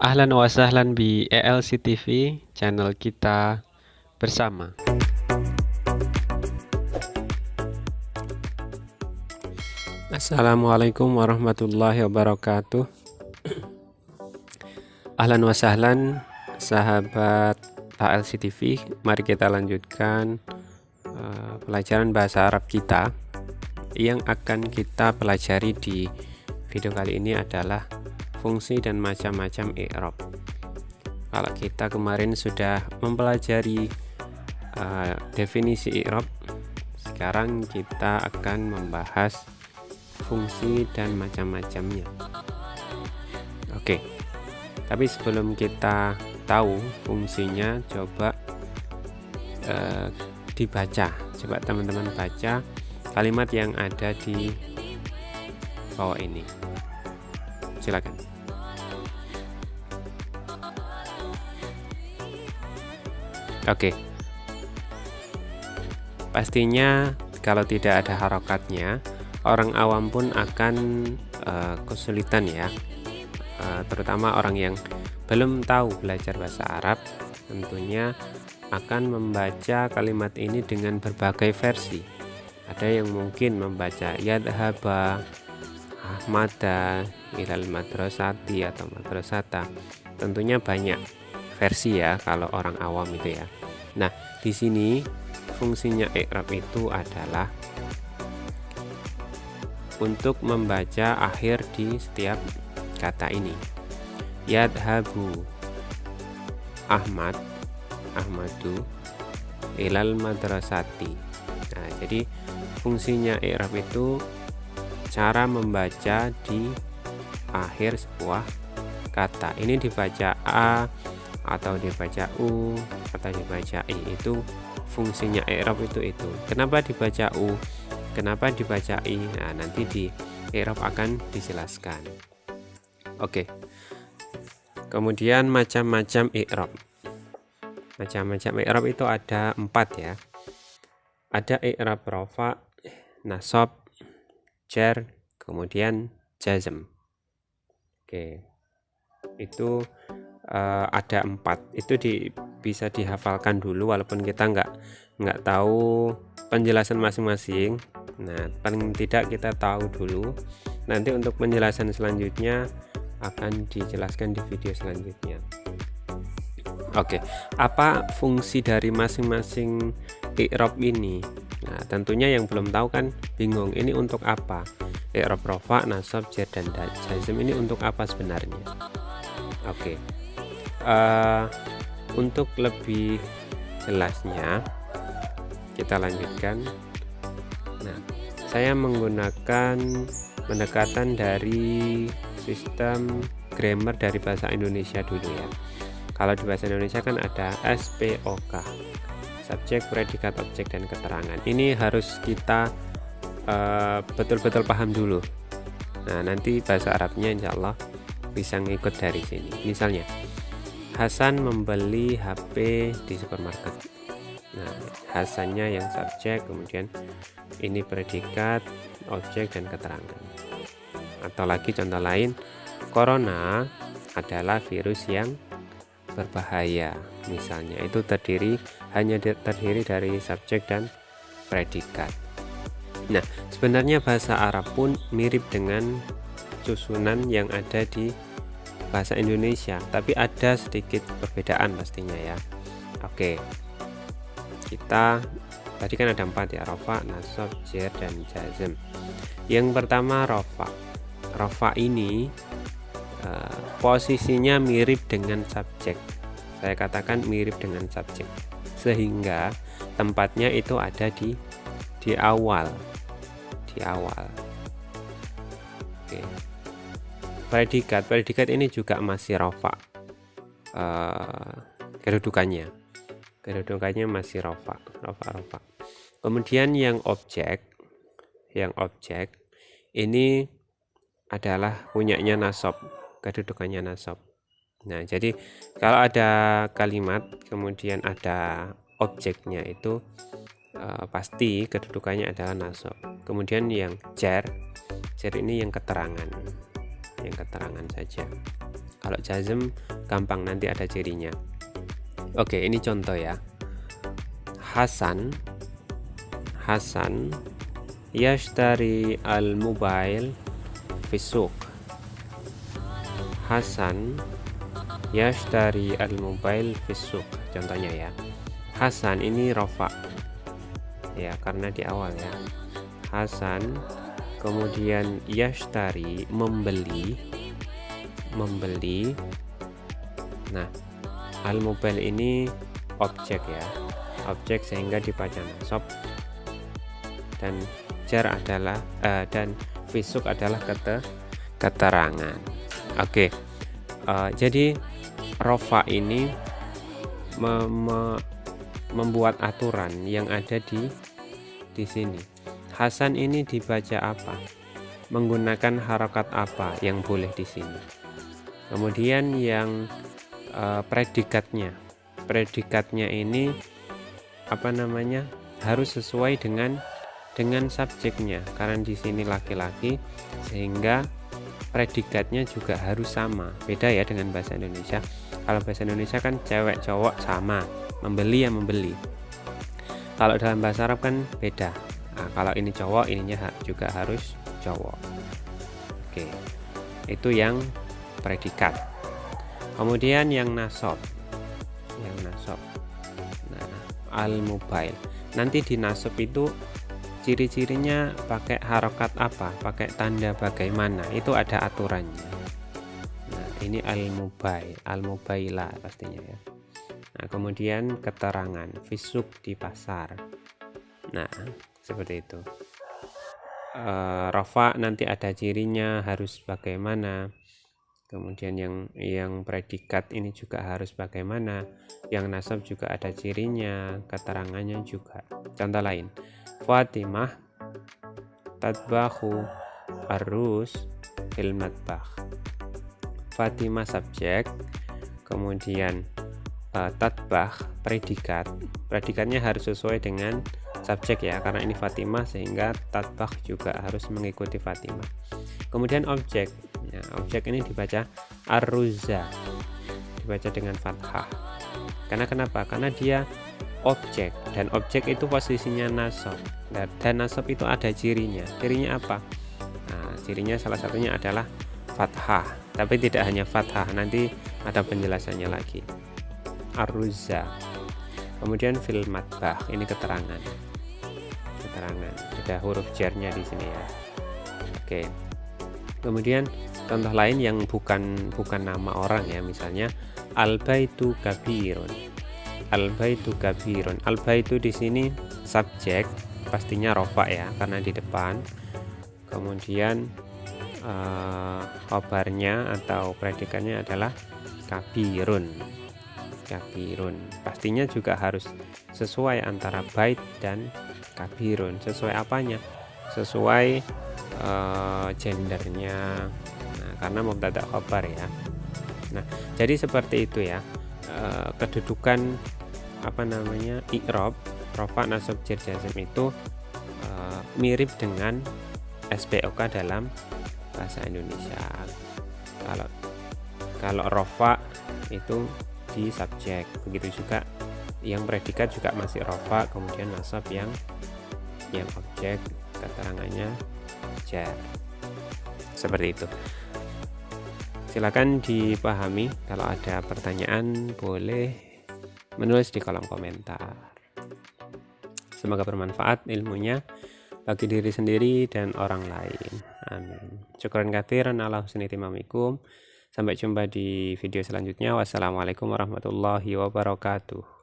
Ahlan wa sahlan di ELC TV, channel kita bersama. Assalamualaikum warahmatullahi wabarakatuh. Ahlan wa sahlan sahabat ELC TV, mari kita lanjutkan pelajaran bahasa Arab kita. Yang akan kita pelajari di video kali ini adalah fungsi dan macam-macam i'rab. Kalau kita kemarin sudah mempelajari definisi i'rab, sekarang kita akan membahas fungsi dan macam-macamnya. Oke, tapi sebelum kita tahu fungsinya, coba dibaca. Coba teman-teman baca kalimat yang ada di bawah ini. Silakan. Oke. Pastinya kalau tidak ada harokatnya, orang awam pun akan kesulitan ya. Terutama orang yang belum tahu belajar bahasa Arab, tentunya akan membaca kalimat ini dengan berbagai versi. Ada yang mungkin membaca yadhaba, ahmada, ilal madrasati atau madrasata. Tentunya banyak versi ya kalau orang awam itu ya. Nah, di sini fungsinya i'rab itu adalah untuk membaca akhir di setiap kata ini. Yadhabu Ahmad, Ahmadu ilal madrasati. Nah, jadi fungsinya i'rab itu cara membaca di akhir sebuah kata. Ini dibaca a atau dibaca u atau dibaca i. Itu fungsinya i'rab itu. Kenapa dibaca u? Kenapa dibaca i? Nah, nanti di i'rab akan dijelaskan. Oke. Kemudian macam-macam i'rab. Macam-macam i'rab itu ada 4 ya. Ada i'rab rafa, nasab, jar, kemudian jazm. Oke, itu ada 4. Itu bisa dihafalkan dulu walaupun kita nggak tahu penjelasan masing-masing. Nah, paling tidak kita tahu dulu. Nanti untuk penjelasan selanjutnya akan dijelaskan di video selanjutnya. Oke, apa fungsi dari masing-masing i'rab ini? Nah, tentunya yang belum tahu kan bingung, ini untuk apa? I'rab rafa, nasab, jar, dan jazm ini untuk apa sebenarnya? Oke, untuk lebih jelasnya kita lanjutkan. Nah, saya menggunakan pendekatan dari sistem grammar dari bahasa Indonesia dulu ya. Kalau di bahasa Indonesia kan ada SPOK, subjek, predikat, objek, dan keterangan. Ini harus kita betul-betul paham dulu. Nah, nanti bahasa Arabnya insya Allah bisa ngikut dari sini. Misalnya, Hasan membeli HP di supermarket. Nah, Hasannya yang subjek, kemudian ini predikat, objek, dan keterangan. Atau lagi contoh lain, Corona adalah virus yang berbahaya. Misalnya, itu hanya terdiri dari subjek dan predikat. Nah, sebenarnya bahasa Arab pun mirip dengan susunan yang ada di bahasa Indonesia, tapi ada sedikit perbedaan pastinya ya. Oke, kita tadi kan ada 4 ya, rafa, nasab, jar, dan jazm. Yang pertama rafa. Rafa ini posisinya mirip dengan subjek. Saya katakan mirip dengan subjek, sehingga tempatnya itu ada di awal. Oke. Predikat ini juga masih rafa. Kedudukannya masih rafa. Kemudian yang objek ini adalah punyanya nasab, kedudukannya nasab. Nah, jadi kalau ada kalimat kemudian ada objeknya itu pasti kedudukannya adalah nasab. Kemudian yang jar ini yang keterangan saja. Kalau jazm gampang, nanti ada cirinya. Oke, ini contoh ya. Hasan yashtari al-mobile fi suq. Hasan yashtari al-mobile fi suq. Contohnya ya. Hasan ini rofa. Ya, karena di awal ya. Hasan, kemudian yashtari membeli. Nah, al-mobile ini objek ya. Objek sehingga dibaca nasab, dan jar adalah dan fisuk adalah keterangan. Oke. Jadi rofa ini membuat aturan yang ada di sini. Hasan ini dibaca apa? Menggunakan harokat apa yang boleh di sini? Kemudian yang predikatnya ini harus sesuai dengan subjeknya, karena di sini laki-laki, sehingga predikatnya juga harus sama. Beda ya dengan bahasa Indonesia. Kalau bahasa Indonesia kan cewek cowok sama, membeli ya membeli. Kalau dalam bahasa Arab kan beda. Nah, kalau ini cowok, ininya juga harus cowok. Oke, itu yang predikat. Kemudian yang nasab. Nah, al-mobile. Nanti di nasab itu ciri-cirinya pakai harokat apa, pakai tanda bagaimana, itu ada aturannya. Nah, ini al-mobaila pastinya ya. Nah, kemudian keterangan fisuk di pasar. Nah, seperti itu. Rafa nanti ada cirinya harus bagaimana. Kemudian yang predikat ini juga harus bagaimana. Yang nasab juga ada cirinya, keterangannya juga. Contoh lain, Fatimah tatbahu arus fil matbakh. Fatimah subjek, kemudian tatbah predikat. Predikatnya harus sesuai dengan subjek ya, karena ini Fatimah, sehingga tatbah juga harus mengikuti Fatimah. Kemudian objek. Ya, objek ini dibaca arruza, dibaca dengan fathah. Karena kenapa? Karena dia objek, dan objek itu posisinya nasab, dan nasab itu ada cirinya. Cirinya apa? Nah, cirinya salah satunya adalah fathah, tapi tidak hanya fathah, nanti ada penjelasannya lagi. Arruza. Kemudian fil matbakh, ini keterangan, ada huruf jarnya di sini ya. Oke. Kemudian contoh lain yang bukan nama orang ya, misalnya al-baitu kabirun. Al-baitu kabirun. Al-baitu di sini subjek, pastinya rofa ya, karena di depan. Kemudian khabarnya atau predikannya adalah kabirun. Pastinya juga harus sesuai antara bait dan kabirun. Sesuai apanya? Sesuai gendernya. Nah, karena mubtada khabar ya. Nah, jadi seperti itu ya. Kedudukan i'rab, rafa, nasab, jar, jazm itu mirip dengan SPOK dalam bahasa Indonesia. Kalau rafa itu di subjek, begitu juga yang predikat juga masih rafa, kemudian nasab yang objek, keterangannya jar. Seperti itu. Silakan dipahami. Kalau ada pertanyaan boleh menulis di kolom komentar. Semoga bermanfaat ilmunya bagi diri sendiri dan orang lain. Amin. Syukran katsiran ala husni timamikum. Sampai jumpa di video selanjutnya. Wassalamualaikum warahmatullahi wabarakatuh.